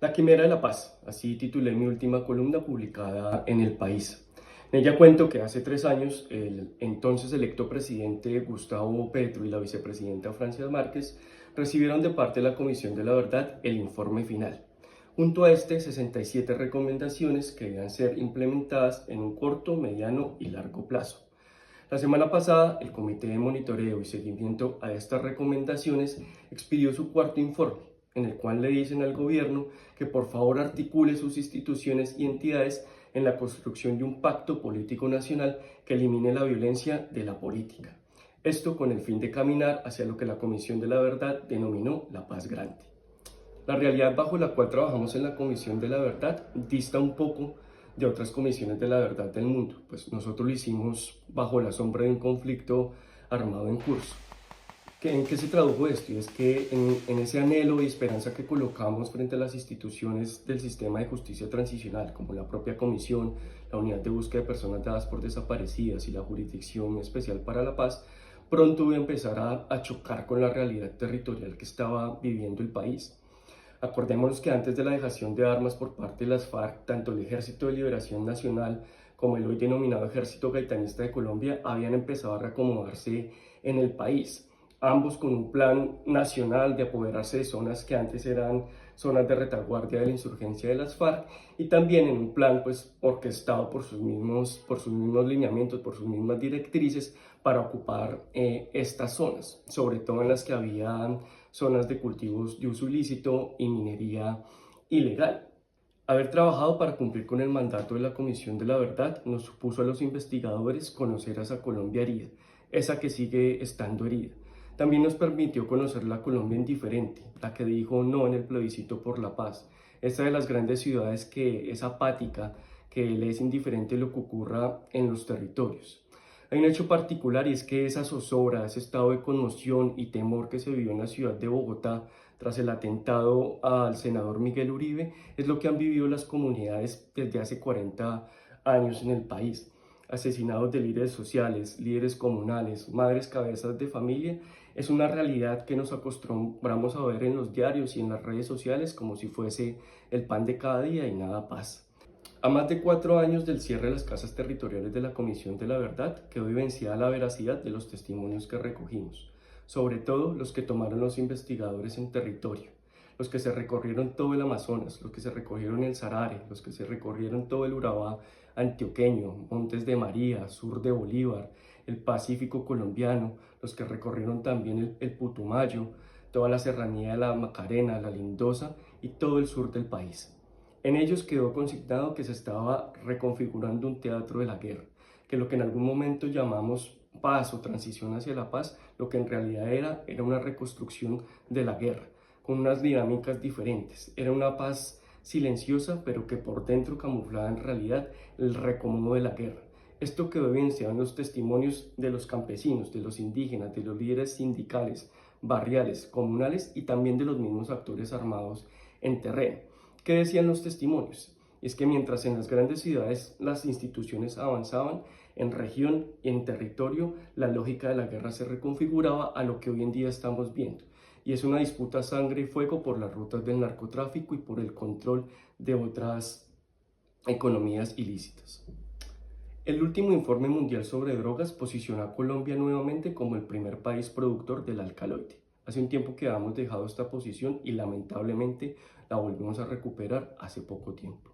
La Quimera de la Paz, así titulé mi última columna publicada en El País. En ella cuento que hace 3 años el entonces electo presidente Gustavo Petro y la vicepresidenta Francia Márquez recibieron de parte de la Comisión de la Verdad el informe final. Junto a 67 recomendaciones que deben ser implementadas en un corto, mediano y largo plazo. La semana pasada, el Comité de Monitoreo y Seguimiento a estas recomendaciones expidió su cuarto informe, en el cual le dicen al gobierno que por favor articule sus instituciones y entidades en la construcción de un pacto político nacional que elimine la violencia de la política. Esto con el fin de caminar hacia lo que la Comisión de la Verdad denominó la paz grande. La realidad bajo la cual trabajamos en la Comisión de la Verdad dista un poco de otras comisiones de la verdad del mundo, pues nosotros lo hicimos bajo la sombra de un conflicto armado en curso. ¿En qué se tradujo esto? Y es que en ese anhelo y esperanza que colocamos frente a las instituciones del sistema de justicia transicional, como la propia comisión, la unidad de búsqueda de personas dadas por desaparecidas y la jurisdicción especial para la paz, pronto iba a empezar a chocar con la realidad territorial que estaba viviendo el país. Acordémonos que antes de la dejación de armas por parte de las FARC, tanto el Ejército de Liberación Nacional como el hoy denominado Ejército Gaitanista de Colombia habían empezado a reacomodarse en el país, ambos con un plan nacional de apoderarse de zonas que antes eran zonas de retaguardia de la insurgencia de las FARC y también en un plan orquestado por sus mismos lineamientos, por sus mismas directrices para ocupar estas zonas, sobre todo en las que había zonas de cultivos de uso ilícito y minería ilegal. Haber trabajado para cumplir con el mandato de la Comisión de la Verdad nos supuso a los investigadores conocer a esa Colombia herida, esa que sigue estando herida. También nos permitió conocer la Colombia indiferente, la que dijo no en el plebiscito por la paz, esta de las grandes ciudades que es apática, que le es indiferente lo que ocurra en los territorios. Hay un hecho particular y es que esa zozobra, ese estado de conmoción y temor que se vivió en la ciudad de Bogotá tras el atentado al senador Miguel Uribe es lo que han vivido las comunidades desde hace 40 años en el país. Asesinados de líderes sociales, líderes comunales, madres cabezas de familia, es una realidad que nos acostumbramos a ver en los diarios y en las redes sociales como si fuese el pan de cada día y nada pasa. A más de 4 años del cierre de las casas territoriales de la Comisión de la Verdad, quedó evidenciada la veracidad de los testimonios que recogimos, sobre todo los que tomaron los investigadores en territorio, los que se recorrieron todo el Amazonas, los que se recorrieron el Sarare, los que se recorrieron todo el Urabá antioqueño, Montes de María, sur de Bolívar, el Pacífico colombiano, los que recorrieron también el Putumayo, toda la serranía de la Macarena, la Lindosa y todo el sur del país. En ellos quedó consignado que se estaba reconfigurando un teatro de la guerra, que lo que en algún momento llamamos paz o transición hacia la paz, lo que en realidad era una reconstrucción de la guerra, con unas dinámicas diferentes. Era una paz silenciosa, pero que por dentro camuflaba en realidad el recomodo de la guerra. Esto quedó evidenciado en los testimonios de los campesinos, de los indígenas, de los líderes sindicales, barriales, comunales y también de los mismos actores armados en terreno. ¿Qué decían los testimonios? Es que mientras en las grandes ciudades las instituciones avanzaban, en región y en territorio la lógica de la guerra se reconfiguraba a lo que hoy en día estamos viendo. Y es una disputa sangre y fuego por las rutas del narcotráfico y por el control de otras economías ilícitas. El último informe mundial sobre drogas posiciona a Colombia nuevamente como el primer país productor del alcaloide. Hace un tiempo que habíamos dejado esta posición y lamentablemente la volvemos a recuperar hace poco tiempo.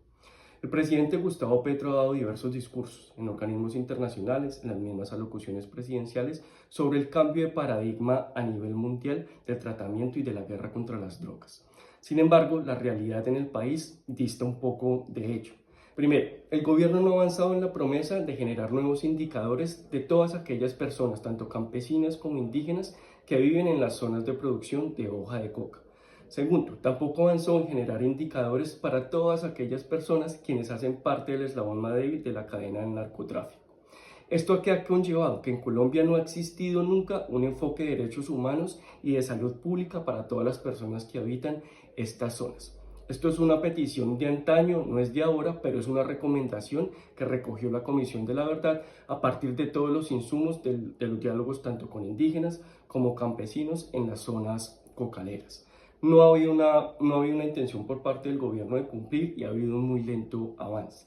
El presidente Gustavo Petro ha dado diversos discursos en organismos internacionales, en las mismas alocuciones presidenciales, sobre el cambio de paradigma a nivel mundial del tratamiento y de la guerra contra las drogas. Sin embargo, la realidad en el país dista un poco de ello. Primero, el gobierno no ha avanzado en la promesa de generar nuevos indicadores de todas aquellas personas, tanto campesinas como indígenas, que viven en las zonas de producción de hoja de coca. Segundo, tampoco avanzó en generar indicadores para todas aquellas personas quienes hacen parte del eslabón más débil de la cadena del narcotráfico. ¿Esto qué ha conllevado? Que en Colombia no ha existido nunca un enfoque de derechos humanos y de salud pública para todas las personas que habitan estas zonas. Esto es una petición de antaño, no es de ahora, pero es una recomendación que recogió la Comisión de la Verdad a partir de todos los insumos de los diálogos tanto con indígenas como campesinos en las zonas cocaleras. no ha habido una intención por parte del gobierno de cumplir y ha habido un muy lento avance.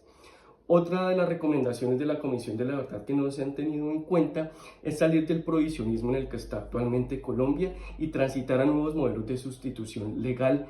Otra de las recomendaciones de la Comisión de la Verdad que no se han tenido en cuenta es salir del prohibicionismo en el que está actualmente Colombia y transitar a nuevos modelos de sustitución legal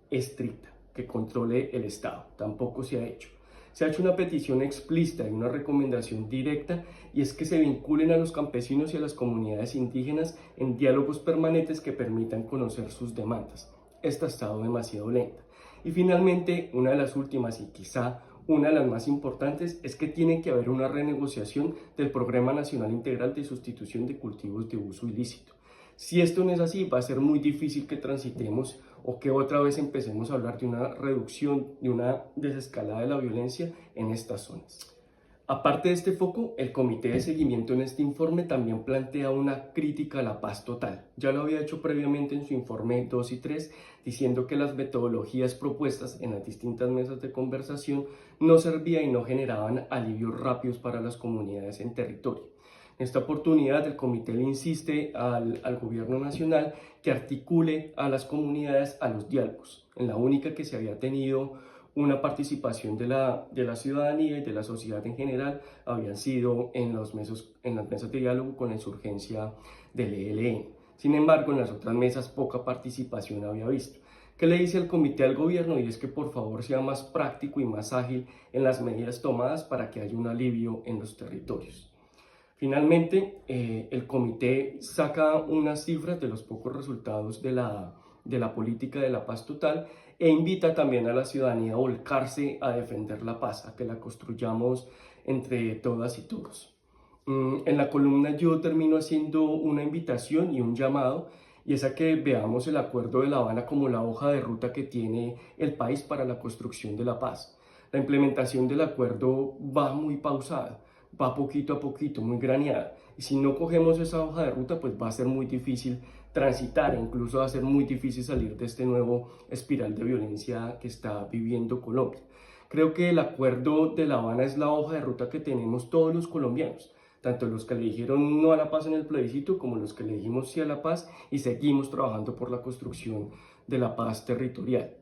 estricta que controle el Estado. Tampoco se ha hecho. Se ha hecho una petición explícita y una recomendación directa, y es que se vinculen a los campesinos y a las comunidades indígenas en diálogos permanentes que permitan conocer sus demandas. Esta ha estado demasiado lenta. Y finalmente, una de las últimas y quizá una de las más importantes es que tiene que haber una renegociación del Programa Nacional Integral de Sustitución de Cultivos de Uso Ilícito. Si esto no es así, va a ser muy difícil que transitemos o que otra vez empecemos a hablar de una reducción, de una desescalada de la violencia en estas zonas. Aparte de este foco, el comité de seguimiento en este informe también plantea una crítica a la paz total. Ya lo había hecho previamente en su informe 2 y 3, diciendo que las metodologías propuestas en las distintas mesas de conversación no servían y no generaban alivios rápidos para las comunidades en territorio. En esta oportunidad, el comité le insiste al gobierno nacional que articule a las comunidades a los diálogos. En la única que se había tenido una participación de la ciudadanía y de la sociedad en general habían sido en las mesas de diálogo con la insurgencia del ELN. Sin embargo, en las otras mesas poca participación había visto. ¿Qué le dice el comité al gobierno? Y es que por favor sea más práctico y más ágil en las medidas tomadas para que haya un alivio en los territorios. Finalmente, el comité saca unas cifras de los pocos resultados de la política de la paz total e invita también a la ciudadanía a volcarse a defender la paz, a que la construyamos entre todas y todos. En la columna yo termino haciendo una invitación y un llamado, y es a que veamos el Acuerdo de La Habana como la hoja de ruta que tiene el país para la construcción de la paz. La implementación del acuerdo va muy pausada, va poquito a poquito, muy graneada. Y si no cogemos esa hoja de ruta, pues va a ser muy difícil transitar, e incluso va a ser muy difícil salir de este nuevo espiral de violencia que está viviendo Colombia. Creo que el Acuerdo de La Habana es la hoja de ruta que tenemos todos los colombianos, tanto los que le dijeron no a la paz en el plebiscito como los que le dijimos sí a la paz y seguimos trabajando por la construcción de la paz territorial.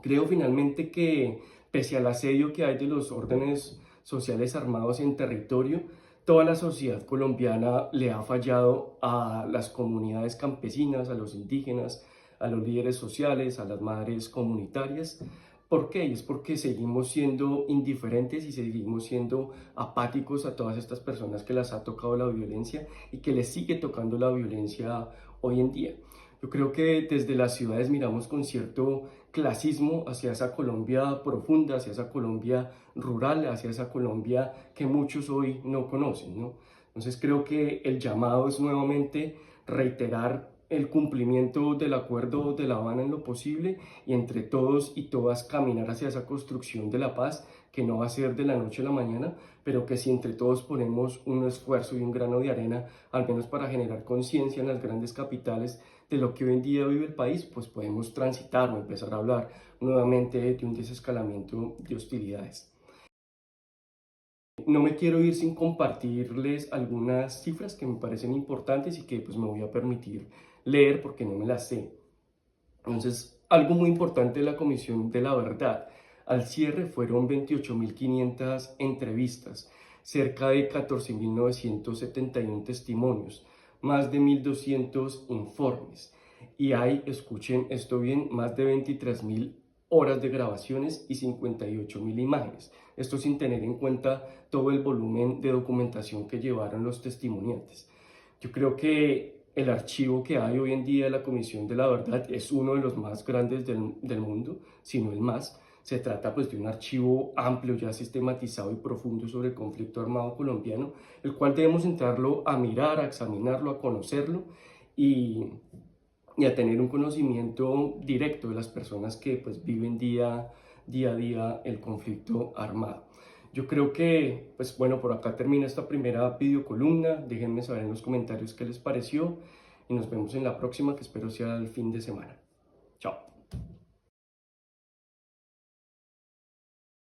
Creo finalmente que pese al asedio que hay de los órdenes sociales armados en territorio, toda la sociedad colombiana le ha fallado a las comunidades campesinas, a los indígenas, a los líderes sociales, a las madres comunitarias. ¿Por qué? Y es porque seguimos siendo indiferentes y seguimos siendo apáticos a todas estas personas que las ha tocado la violencia y que les sigue tocando la violencia hoy en día. Yo creo que desde las ciudades miramos con cierto clasismo hacia esa Colombia profunda, hacia esa Colombia rural, hacia esa Colombia que muchos hoy no conocen, ¿no? Entonces creo que el llamado es nuevamente reiterar el cumplimiento del Acuerdo de La Habana en lo posible y entre todos y todas caminar hacia esa construcción de la paz que no va a ser de la noche a la mañana, pero que si entre todos ponemos un esfuerzo y un grano de arena, al menos para generar conciencia en las grandes capitales de lo que hoy en día vive el país, pues podemos transitar o empezar a hablar nuevamente de un desescalamiento de hostilidades. No me quiero ir sin compartirles algunas cifras que me parecen importantes y que pues me voy a permitir leer porque no me las sé. Entonces, algo muy importante de la Comisión de la Verdad. Al cierre fueron 28.500 entrevistas, cerca de 14.971 testimonios, más de 1.200 informes. Y hay, escuchen esto bien, más de 23.000 horas de grabaciones y 58.000 imágenes. Esto sin tener en cuenta todo el volumen de documentación que llevaron los testimoniantes. Yo creo que el archivo que hay hoy en día de la Comisión de la Verdad es uno de los más grandes del mundo, si no el más. Se trata pues de un archivo amplio, ya sistematizado y profundo sobre el conflicto armado colombiano, el cual debemos entrarlo a mirar, a examinarlo, a conocerlo y a tener un conocimiento directo de las personas que pues viven día a día el conflicto armado. Yo creo que, pues bueno, por acá termina esta primera videocolumna. Déjenme saber en los comentarios qué les pareció y nos vemos en la próxima, que espero sea el fin de semana.